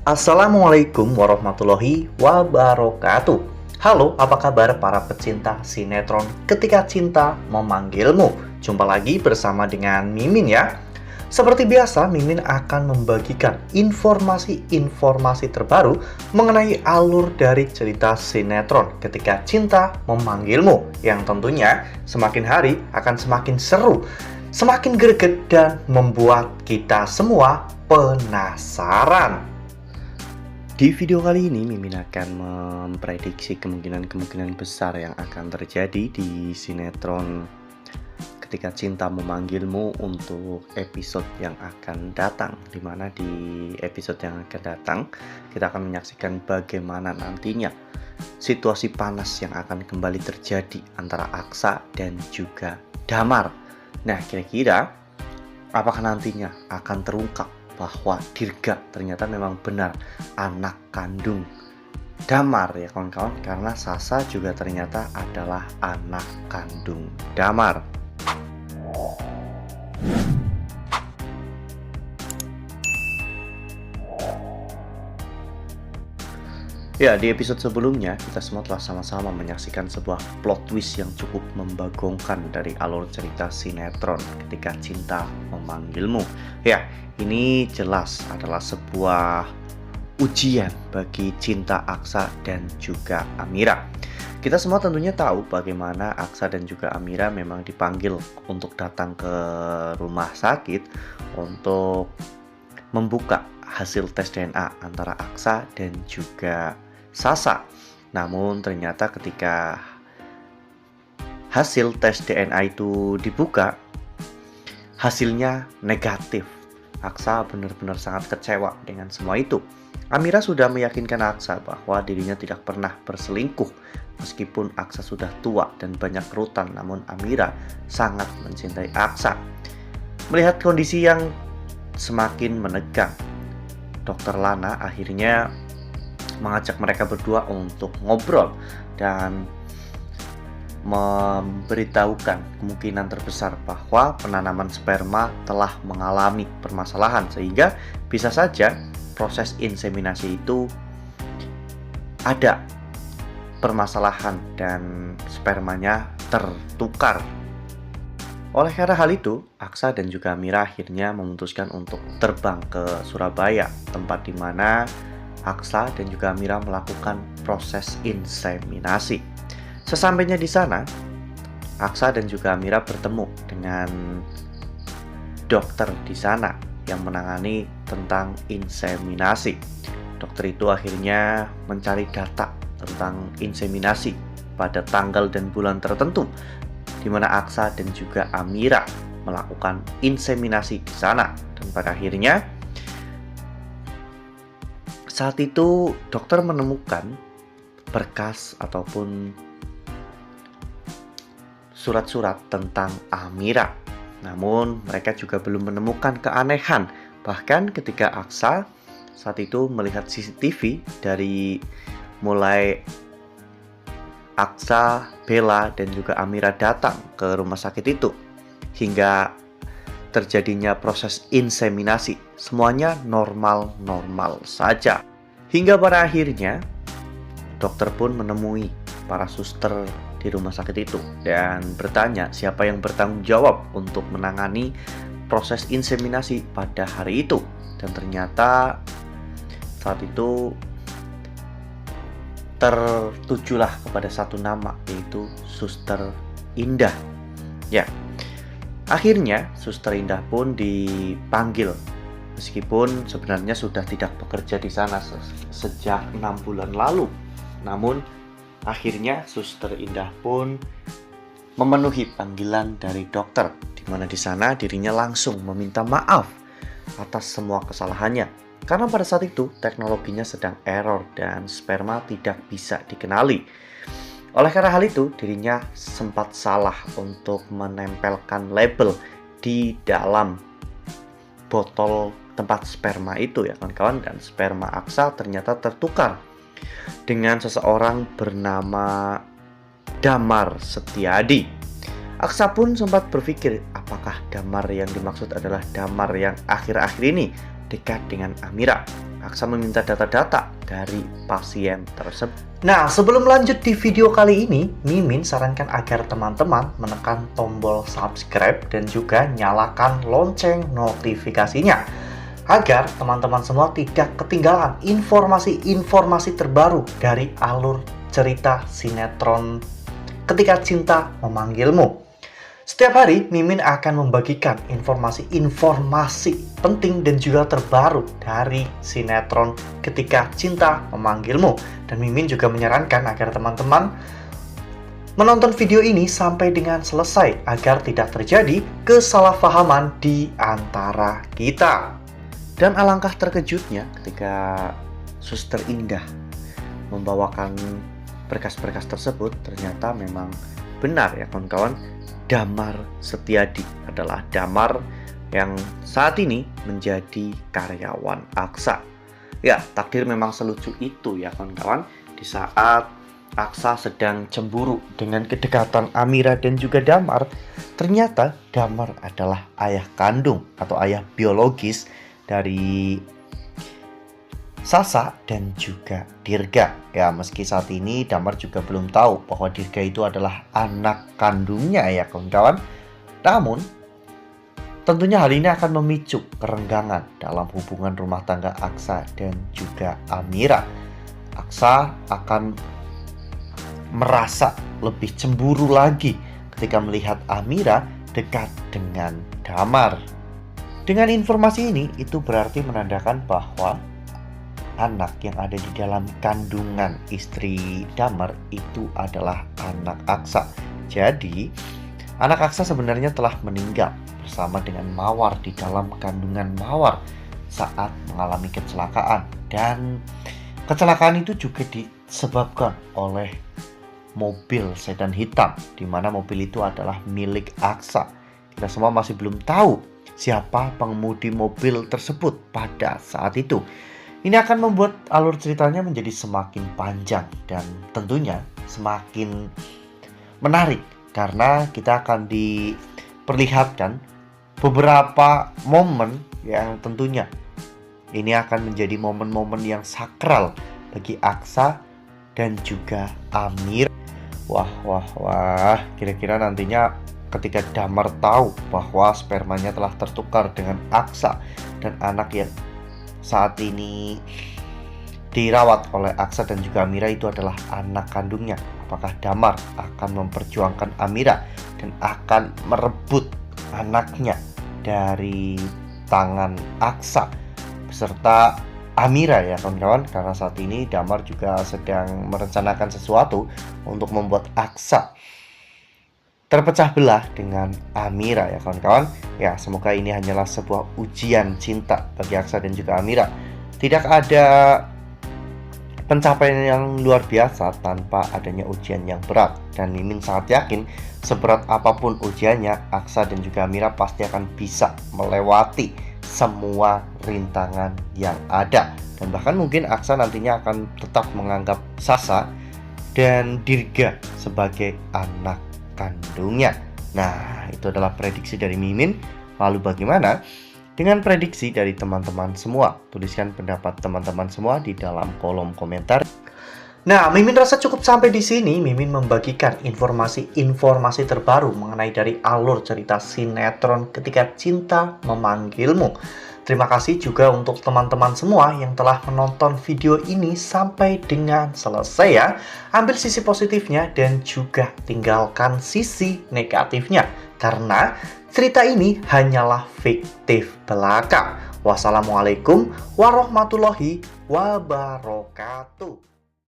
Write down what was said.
Assalamualaikum warahmatullahi wabarakatuh. Halo, apa kabar para pecinta sinetron Ketika Cinta Memanggilmu? Jumpa lagi bersama dengan Mimin ya. Seperti biasa, Mimin akan membagikan informasi-informasi terbaru mengenai alur dari cerita sinetron Ketika Cinta Memanggilmu, yang tentunya semakin hari akan semakin seru, semakin greget, dan membuat kita semua penasaran. Di video kali ini, Mimin akan memprediksi kemungkinan-kemungkinan besar yang akan terjadi di sinetron Ketika Cinta Memanggilmu untuk episode yang akan datang. Dimana di episode yang akan datang, kita akan menyaksikan bagaimana nantinya situasi panas yang akan kembali terjadi antara Aksa dan juga Damar. Nah, kira-kira apakah nantinya akan terungkap bahwa Dirga ternyata memang benar anak kandung Damar ya kawan-kawan, karena Sasa juga ternyata adalah anak kandung Damar. Ya, di episode sebelumnya kita semua telah sama-sama menyaksikan sebuah plot twist yang cukup membagongkan dari alur cerita sinetron Ketika Cinta Memanggilmu. Ya, ini jelas adalah sebuah ujian bagi cinta Aksa dan juga Amira. Kita semua tentunya tahu bagaimana Aksa dan juga Amira memang dipanggil untuk datang ke rumah sakit untuk membuka hasil tes DNA antara Aksa dan juga Sasa. Namun ternyata ketika hasil tes DNA itu dibuka, hasilnya negatif. Aksa benar-benar sangat kecewa dengan semua itu. Amira sudah meyakinkan Aksa bahwa dirinya tidak pernah berselingkuh. Meskipun Aksa sudah tua dan banyak kerutan, namun Amira sangat mencintai Aksa. Melihat kondisi yang semakin menegang, Dokter Lana akhirnya mengajak mereka berdua untuk ngobrol dan memberitahukan kemungkinan terbesar bahwa penanaman sperma telah mengalami permasalahan, sehingga bisa saja proses inseminasi itu ada permasalahan dan spermanya tertukar. Oleh karena hal itu, Aksa dan juga Amira akhirnya memutuskan untuk terbang ke Surabaya, tempat di mana Aksa dan juga Amira melakukan proses inseminasi. Sesampainya di sana, Aksa dan juga Amira bertemu dengan dokter di sana yang menangani tentang inseminasi. Dokter itu akhirnya mencari data tentang inseminasi pada tanggal dan bulan tertentu, di mana Aksa dan juga Amira melakukan inseminasi di sana. Dan pada akhirnya saat itu dokter menemukan berkas ataupun surat-surat tentang Amira. Namun mereka juga belum menemukan keanehan. Bahkan ketika Aksa saat itu melihat CCTV dari mulai Aksa, Bella, dan juga Amira datang ke rumah sakit itu hingga terjadinya proses inseminasi, semuanya normal-normal saja. Hingga pada akhirnya dokter pun menemui para suster di rumah sakit itu dan bertanya siapa yang bertanggung jawab untuk menangani proses inseminasi pada hari itu. Dan ternyata saat itu tertujulah kepada satu nama, yaitu Suster Indah. Ya, akhirnya Suster Indah pun dipanggil, meskipun sebenarnya sudah tidak bekerja di sana sejak 6 bulan lalu. Namun akhirnya Suster Indah pun memenuhi panggilan dari dokter, di mana di sana dirinya langsung meminta maaf atas semua kesalahannya. Karena pada saat itu teknologinya sedang error dan sperma tidak bisa dikenali. Oleh karena hal itu, dirinya sempat salah untuk menempelkan label di dalam botol tempat sperma itu ya kawan-kawan. Dan sperma Aksa ternyata tertukar dengan seseorang bernama Damar Setiadi. Aksa pun sempat berpikir apakah Damar yang dimaksud adalah Damar yang akhir-akhir ini dekat dengan Amira. Aksa meminta data-data dari pasien tersebut. Nah, sebelum lanjut di video kali ini, Mimin sarankan agar teman-teman menekan tombol subscribe dan juga nyalakan lonceng notifikasinya, agar teman-teman semua tidak ketinggalan informasi-informasi terbaru dari alur cerita sinetron Ketika Cinta Memanggilmu. Setiap hari, Mimin akan membagikan informasi-informasi penting dan juga terbaru dari sinetron Ketika Cinta Memanggilmu. Dan Mimin juga menyarankan agar teman-teman menonton video ini sampai dengan selesai agar tidak terjadi kesalahpahaman di antara kita. Dan alangkah terkejutnya ketika Suster Indah membawakan berkas-berkas tersebut, ternyata memang benar ya kawan-kawan, Damar Setiadi adalah Damar yang saat ini menjadi karyawan Aksa. Ya, takdir memang selucu itu ya kawan-kawan. Di saat Aksa sedang cemburu dengan kedekatan Amira dan juga Damar, ternyata Damar adalah ayah kandung atau ayah biologis dari Sasa dan juga Dirga. Ya, meski saat ini Damar juga belum tahu bahwa Dirga itu adalah anak kandungnya ya kawan-kawan. Namun, tentunya hal ini akan memicu kerenggangan dalam hubungan rumah tangga Aksa dan juga Amira. Aksa akan merasa lebih cemburu lagi ketika melihat Amira dekat dengan Damar. Dengan informasi ini, itu berarti menandakan bahwa anak yang ada di dalam kandungan istri Damar itu adalah anak Aksa. Jadi, anak Aksa sebenarnya telah meninggal bersama dengan Mawar di dalam kandungan Mawar saat mengalami kecelakaan. Dan kecelakaan itu juga disebabkan oleh mobil sedan hitam, di mana mobil itu adalah milik Aksa. Kita semua masih belum tahu siapa pengemudi mobil tersebut pada saat itu. Ini akan membuat alur ceritanya menjadi semakin panjang dan tentunya semakin menarik, karena kita akan diperlihatkan beberapa momen yang tentunya ini akan menjadi momen-momen yang sakral bagi Aksa dan juga Amir. Wah, kira-kira nantinya ketika Damar tahu bahwa spermanya telah tertukar dengan Aksa dan anak yang saat ini dirawat oleh Aksa dan juga Amira itu adalah anak kandungnya, apakah Damar akan memperjuangkan Amira dan akan merebut anaknya dari tangan Aksa beserta Amira ya kawan-kawan? Karena saat ini Damar juga sedang merencanakan sesuatu untuk membuat Aksa terpecah belah dengan Amira ya kawan-kawan. Ya, semoga ini hanyalah sebuah ujian cinta bagi Aksa dan juga Amira. Tidak ada pencapaian yang luar biasa tanpa adanya ujian yang berat. Dan Mimin sangat yakin seberat apapun ujiannya, Aksa dan juga Amira pasti akan bisa melewati semua rintangan yang ada. Dan bahkan mungkin Aksa nantinya akan tetap menganggap Sasa dan Dirga sebagai anak kandungnya. Nah, itu adalah prediksi dari Mimin. Lalu bagaimana dengan prediksi dari teman-teman semua? Tuliskan pendapat teman-teman semua di dalam kolom komentar. Nah, Mimin rasa cukup sampai di sini. Mimin membagikan informasi-informasi terbaru mengenai dari alur cerita sinetron Ketika Cinta Memanggilmu. Terima kasih juga untuk teman-teman semua yang telah menonton video ini sampai dengan selesai ya. Ambil sisi positifnya dan juga tinggalkan sisi negatifnya, karena cerita ini hanyalah fiktif belaka. Wassalamualaikum warahmatullahi wabarakatuh.